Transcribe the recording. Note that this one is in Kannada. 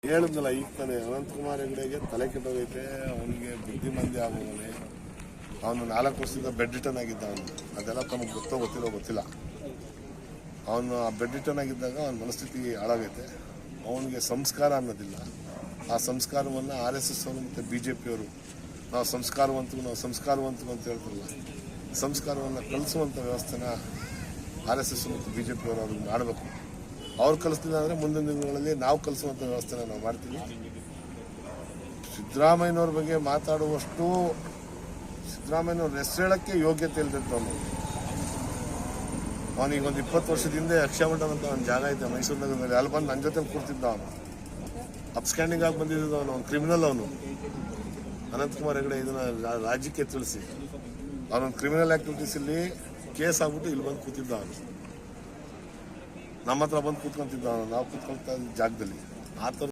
ಹೇಳಿದ್ನಲ್ಲ ಈಗ ತಾನೆ ಅನಂತಕುಮಾರ್ ಹೆಗಡೆಗೆ ತಲೆ ಕೆಟ್ಟೋಗೈತೆ. ಅವನಿಗೆ ಬುದ್ಧಿಮಂದಿ ಆಗೋವನೆ. ಅವನು 4 ವರ್ಷದಿಂದ ಬೆಡ್ ರಿಟರ್ನ್ ಆಗಿದ್ದ. ಅವನು ಅದೆಲ್ಲ ತಮಗೆ ಗೊತ್ತಿಲ್ಲ. ಅವನು ಆ ಬೆಡ್ ರಿಟರ್ನ್ ಆಗಿದ್ದಾಗ ಅವನ ಮನಸ್ಥಿತಿ ಹಾಳಾಗೈತೆ. ಅವನಿಗೆ ಸಂಸ್ಕಾರ ಅನ್ನೋದಿಲ್ಲ. ಆ ಸಂಸ್ಕಾರವನ್ನು RSS ಅವರು ಮತ್ತು BJP ಅವರು ನಾವು ಸಂಸ್ಕಾರವಂತರು ಅಂತ ಹೇಳ್ತಾರಲ್ಲ, ಸಂಸ್ಕಾರವನ್ನು ಕಲಿಸುವಂಥ ವ್ಯವಸ್ಥೆನ RSS ಮತ್ತು BJP ಅವರು ಅದನ್ನು ಮಾಡಬೇಕು. ಅವ್ರು ಕಲಿಸ್ತಿಲ್ಲ ಅಂದರೆ ಮುಂದಿನ ದಿನಗಳಲ್ಲಿ ನಾವು ಕಲಿಸುವಂಥ ವ್ಯವಸ್ಥೆನ ನಾವು ಮಾಡ್ತೀವಿ. ಸಿದ್ದರಾಮಯ್ಯನವ್ರ ಬಗ್ಗೆ ಮಾತಾಡುವಷ್ಟು ಸಿದ್ದರಾಮಯ್ಯನವ್ರ ಹೆಸರು ಹೇಳೋಕ್ಕೆ ಯೋಗ್ಯತೆ ಇಲ್ದಂತ ಅವನಿಗೆ ಒಂದು 20 ವರ್ಷದ ಹಿಂದೆ ಯಕ್ಷಮಂಡಲ ಅಂತ ಒಂದು ಜಾಗ ಇದೆ ಮೈಸೂರು ನಗರದಲ್ಲಿ. ಅಲ್ಲಿ ಬಂದು ನನ್ನ ಜೊತೆ ಕೂರ್ತಿದ್ದ. ಅವನು ಅಪ್ಸ್ಟ್ಯಾಂಡಿಂಗ್ ಆಗಿ ಬಂದಿದ್ದ. ಅವನು ಕ್ರಿಮಿನಲ್. ಅವನು ಅನಂತಕುಮಾರ್ ಹೆಗಡೆ ಇದನ್ನು ರಾಜ್ಯಕ್ಕೆ ತಿಳಿಸಿ ಅವನೊಂದು ಕ್ರಿಮಿನಲ್ ಆ್ಯಕ್ಟಿವಿಟೀಸಲ್ಲಿ ಕೇಸ್ ಆಗ್ಬಿಟ್ಟು ಇಲ್ಲಿ ಬಂದು ಕೂತಿದ್ದ. ಅವನು ನಮ್ಮ ಹತ್ರ ಬಂದು ಕೂತ್ಕೊಂತಿದ್ದ. ನಾವು ಕೂತ್ಕೊಳ್ತಾ ಜಾಗದಲ್ಲಿ ಆ ಥರ